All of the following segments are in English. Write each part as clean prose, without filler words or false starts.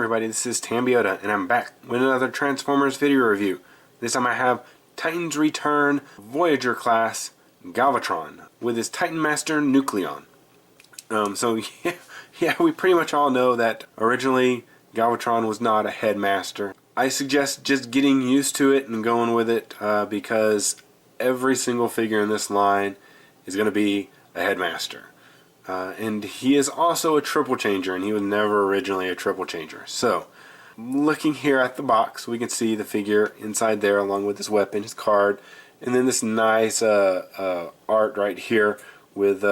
everybody, this is Tambiota, and I'm back with another Transformers video review. This time I have Titan's Return Voyager class Galvatron with his Titan Master Nucleon. So yeah, we pretty much all know that originally Galvatron was not a headmaster. I suggest just getting used to it and going with it because every single figure in this line is going to be a headmaster. And he is also a triple changer, and he was never originally a triple changer. So, looking here at the box, we can see the figure inside there along with his weapon, his card, and then this nice art right here with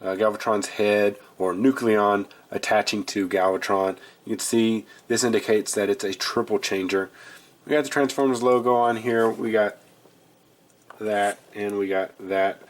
Galvatron's head, or Nucleon, attaching to Galvatron. You can see this indicates that it's a triple changer. We got the Transformers logo on here, we got that, and we got that.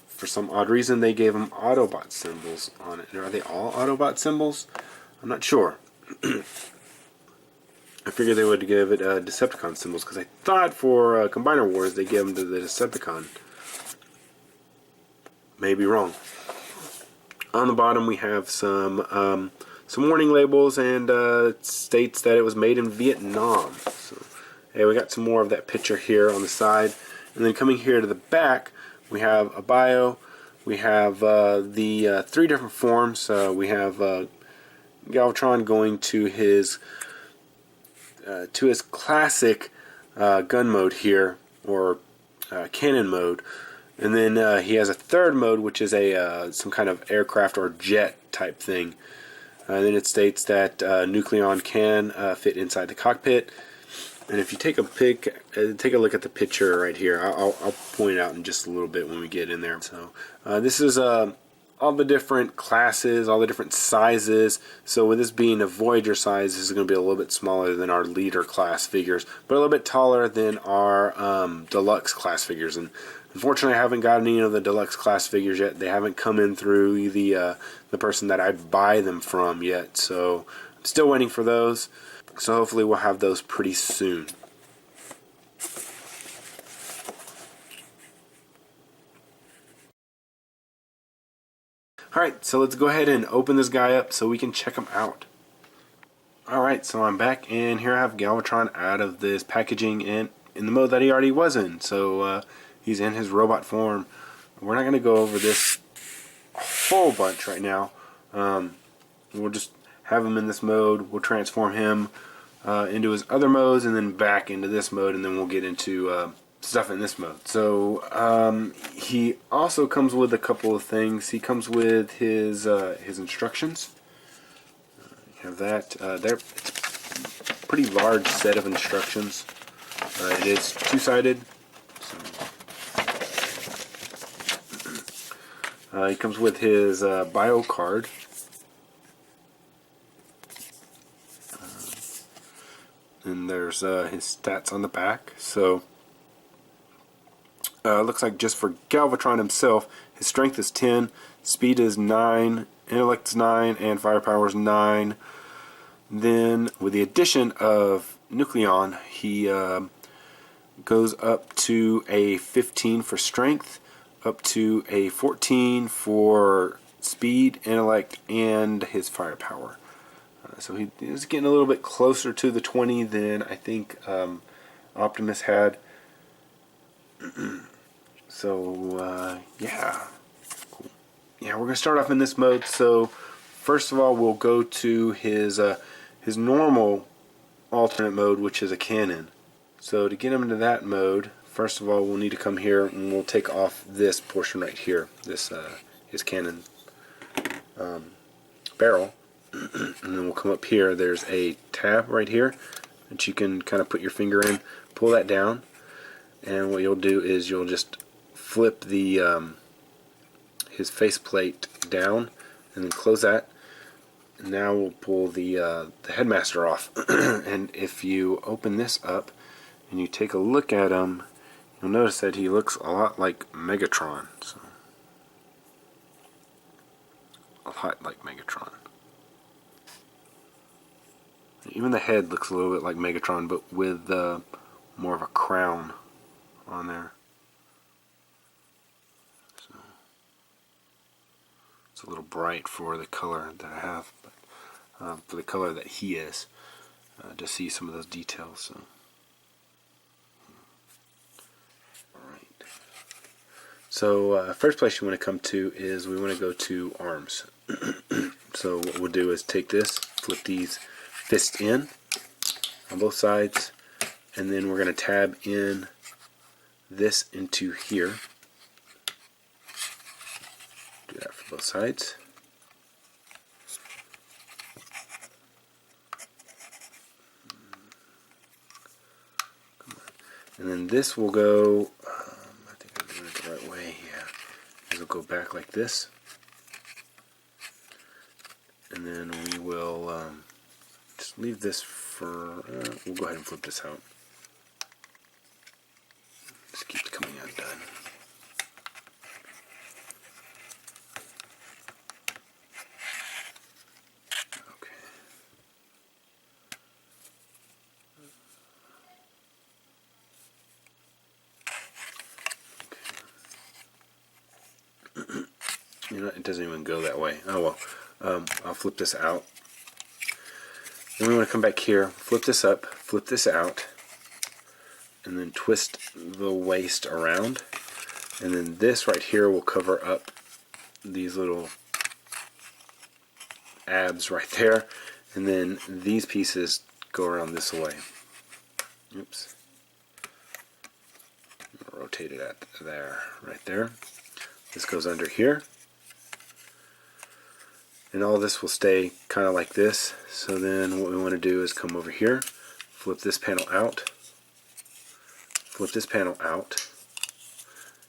For some odd reason, they gave them Autobot symbols on it. Are they all Autobot symbols? I'm not sure. I figured they would give it Decepticon symbols, because I thought for Combiner Wars they gave them to the Decepticon. May be wrong. On the bottom we have some warning labels, and it states that it was made in Vietnam. So, hey, we got some more of that picture here on the side, and then coming here to the back, we have a bio. We have the three different forms. We have Galvatron going to his classic gun mode here, or cannon mode, and then he has a third mode, which is a some kind of aircraft or jet type thing. And then it states that Nucleon can fit inside the cockpit. And if you take a look at the picture right here, I'll point it out in just a little bit when we get in there. So this is all the different classes, all the different sizes. So with this being a Voyager size, this is going to be a little bit smaller than our leader class figures, but a little bit taller than our deluxe class figures. And unfortunately, I haven't gotten any of the deluxe class figures yet. They haven't come in through the person that I buy them from yet. So I'm still waiting for those. So hopefully we'll have those pretty soon. Alright, so let's go ahead and open this guy up so we can check him out. Alright, so I'm back, and here I have Galvatron out of this packaging and in the mode that he already was in. So he's in his robot form. We're not going to go over this whole bunch right now. We'll just have him in this mode. We'll transform him into his other modes, and then back into this mode, and then we'll get into stuff in this mode. So he also comes with a couple of things. He comes with his instructions. You have that there. It's a pretty large set of instructions. It is two-sided. So, he comes with his bio card. And there's his stats on the back. So looks like just for Galvatron himself, his strength is 10, speed is 9, intellect is 9, and firepower is 9. Then with the addition of Nucleon, he goes up to a 15 for strength, up to a 14 for speed, intellect, and his firepower. So he is getting a little bit closer to the 20 than I think Optimus had. So yeah, cool. Yeah, we're gonna start off in this mode. So first of all, we'll go to his normal alternate mode, which is a cannon. So to get him into that mode, first of all, we'll need to come here and we'll take off this portion right here, this his cannon barrel. And then we'll come up here. There's a tab right here that you can kind of put your finger in, pull that down, and what you'll do is you'll just flip the his faceplate down, and then close that. And now we'll pull the headmaster off. And if you open this up and you take a look at him, you'll notice that he looks a lot like Megatron. So, a lot like Megatron. Even the head looks a little bit like Megatron, but with more of a crown on there. So it's a little bright for the color that I have. But for the color that he is, to see some of those details. So. Alright. So first place you want to come to is we want to go to arms. So what we'll do is take this, flip these fists in on both sides, and then we're going to tab in this into here. Do that for both sides. And then this will go, I think I'm doing it the right way, yeah. This will go back like this. And then we will just leave this for, we'll go ahead and flip this out. Just keeps coming undone. Okay. You know, it doesn't even go that way. Oh well. I'll flip this out. Then we want to come back here, flip this up, flip this out, and then twist the waist around. And then this right here will cover up these little abs right there. And then these pieces go around this way. Oops. Rotate it at there, right there. This goes under here. And all this will stay kind of like this. So then what we want to do is come over here, flip this panel out, flip this panel out,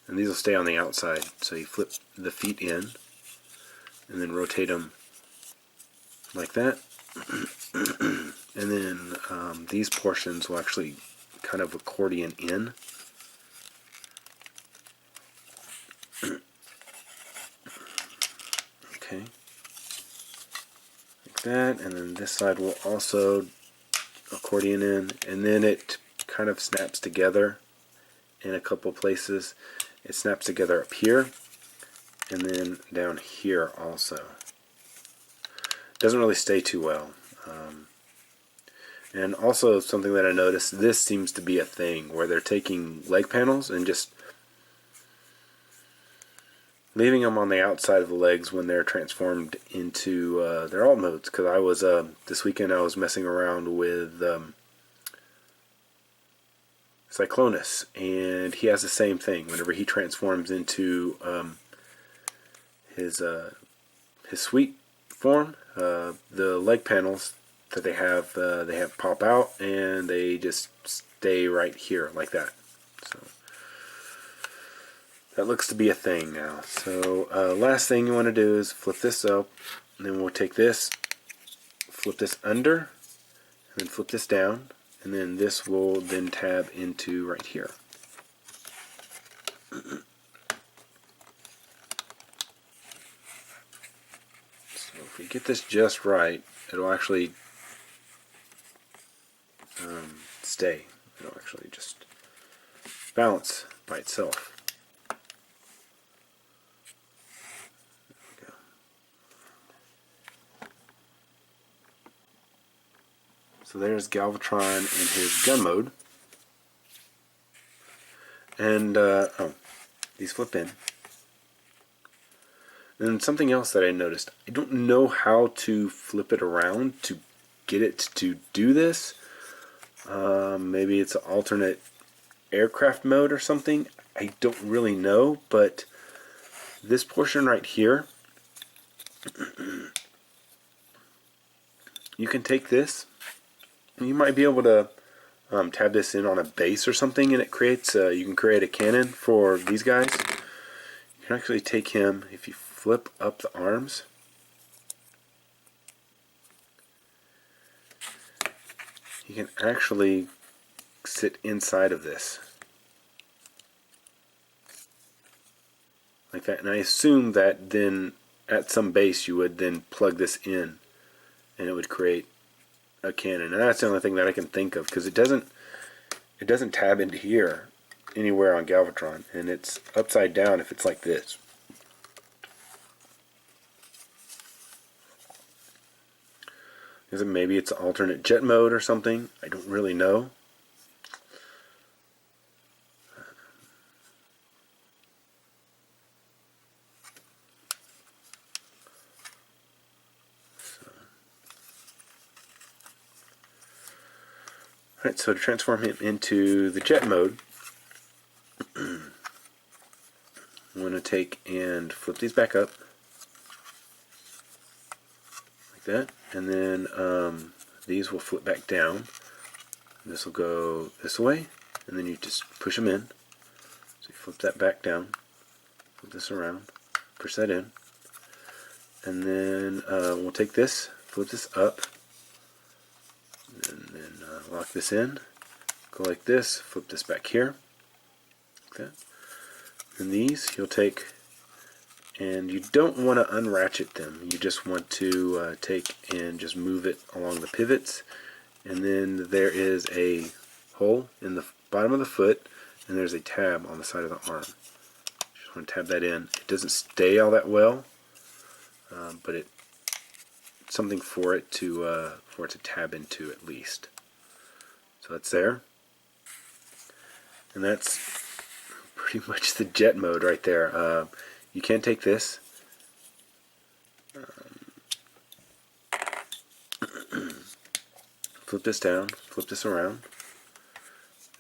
and these will stay on the outside. So you flip the feet in, and then rotate them like that. And then these portions will actually kind of accordion in. Okay. That, and then this side will also accordion in, and then it kind of snaps together in a couple places. It snaps together up here and then down here also. Doesn't really stay too well. And also something that I noticed, this seems to be a thing where they're taking leg panels and just leaving them on the outside of the legs when they're transformed into their alt modes. Because I was, this weekend I was messing around with Cyclonus, and he has the same thing. Whenever he transforms into his sweet form, the leg panels that they have pop out, and they just stay right here like that. So that looks to be a thing now. So last thing you want to do is flip this up, and then we'll take this, flip this under, and then flip this down, and then this will then tab into right here. So if we get this just right, it'll actually stay. It'll actually just balance by itself. So there's Galvatron in his gun mode. And, these flip in. And something else that I noticed, I don't know how to flip it around to get it to do this. Maybe it's an alternate aircraft mode or something. I don't really know, but this portion right here, you can take this, you might be able to tab this in on a base or something, and it creates you can create a cannon for these guys. You can actually take him, if you flip up the arms, you can actually sit inside of this like that. And I assume that then at some base you would then plug this in and it would create a cannon. And that's the only thing that I can think of, because it doesn't tab into here anywhere on Galvatron, and it's upside down if it's like this. Maybe it's alternate jet mode or something. I don't really know. Alright, so to transform him into the jet mode, I'm going to take and flip these back up like that, and then these will flip back down. This will go this way, and then you just push them in. So you flip that back down, flip this around, push that in, and then we'll take this, flip this up, and then lock this in, go like this, flip this back here, like that. And these you'll take, and you don't want to unratchet them, you just want to take and just move it along the pivots, and then there is a hole in the bottom of the foot, and there's a tab on the side of the arm. Just want to tab that in. It doesn't stay all that well, but it's something for it to tab into at least. So that's there, and that's pretty much the jet mode right there. You can take this, flip this down, flip this around,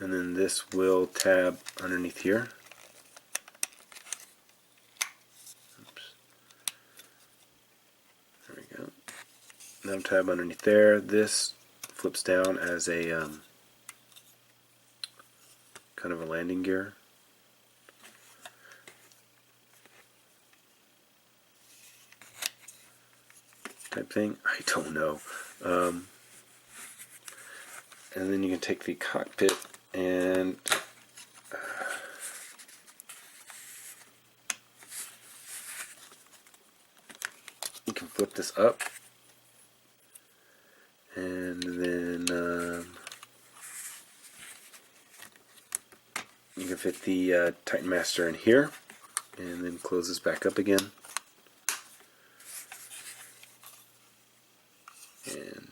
and then this will tab underneath here. Oops. There we go. That'll tab underneath there. This flips down as a kind of a landing gear. Type thing. I don't know. And then you can take the cockpit and you can flip this up, and then you can fit the Titan Master in here, and then close this back up again. And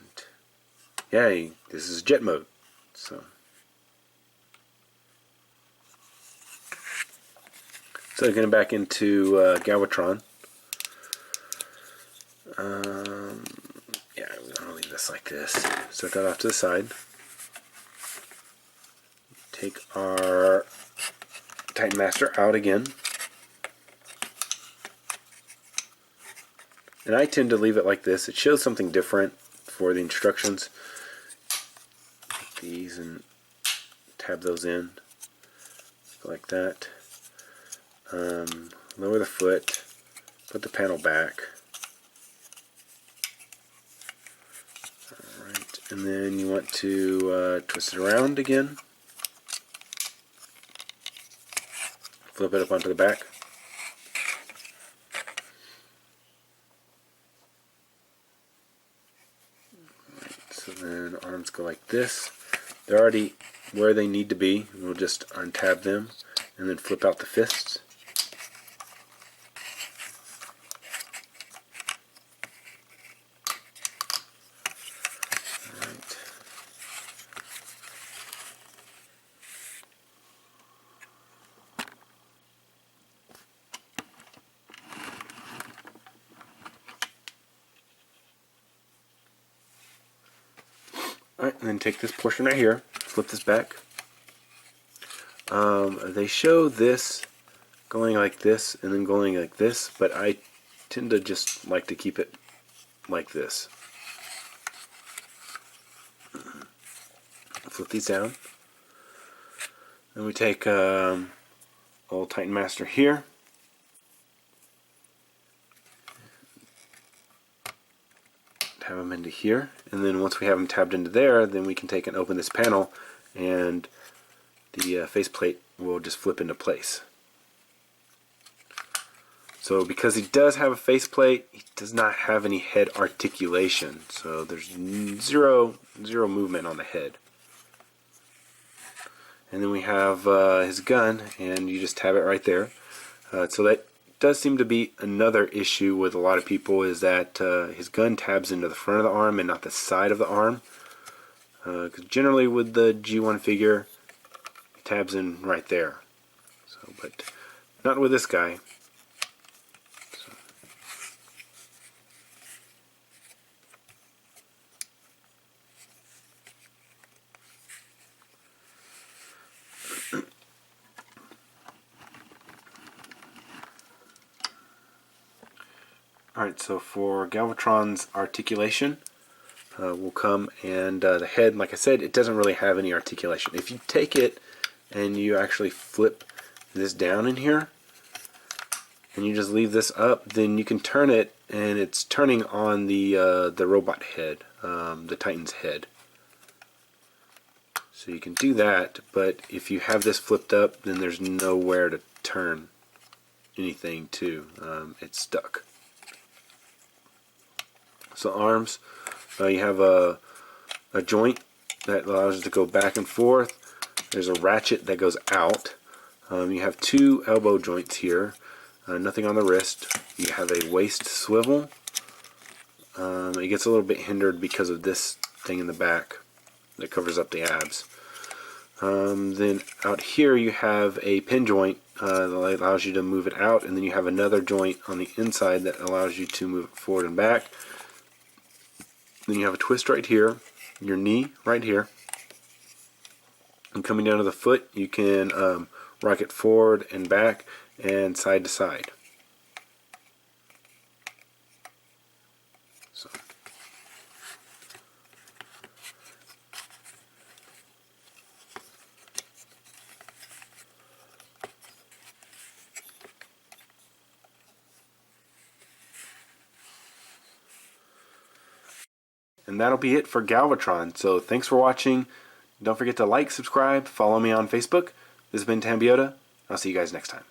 yeah, this is jet mode. So getting back into Galvatron. Yeah, we're going to leave this like this. Set that off to the side. Take our Titan Master out again. And I tend to leave it like this. It shows something different for the instructions. Take these and tab those in. Like that. Lower the foot. Put the panel back. Alright, and then you want to twist it around again. Flip it up onto the back. So then arms go like this. They're already where they need to be. We'll just untab them and then flip out the fists. Alright, and then take this portion right here, flip this back. They show this going like this and then going like this, but I tend to just like to keep it like this. Flip these down. Then we take old Titan Master here. Tab them into here, and then once we have them tabbed into there, then we can take and open this panel, and the faceplate will just flip into place. So because he does have a faceplate, he does not have any head articulation, so there's zero movement on the head. And then we have his gun, and you just tab it right there. So that does seem to be another issue with a lot of people, is that his gun tabs into the front of the arm and not the side of the arm. Because generally with the G1 figure, it tabs in right there. So, but not with this guy. So. Alright, so for Galvatron's articulation, will come, and the head, like I said, it doesn't really have any articulation. If you take it and you actually flip this down in here, and you just leave this up, then you can turn it, and it's turning on the robot head, the Titan's head. So you can do that, but if you have this flipped up, then there's nowhere to turn anything to. It's stuck. So arms, you have a joint that allows it to go back and forth. There's a ratchet that goes out. You have two elbow joints here. Nothing on the wrist. You have a waist swivel. It gets a little bit hindered because of this thing in the back that covers up the abs. Then out here you have a pin joint that allows you to move it out, and then you have another joint on the inside that allows you to move it forward and back. Then you have a twist right here, your knee right here, and coming down to the foot you can rock it forward and back and side to side. So. And that'll be it for Galvatron. So thanks for watching. Don't forget to like, subscribe, follow me on Facebook. This has been Tambiota. I'll see you guys next time.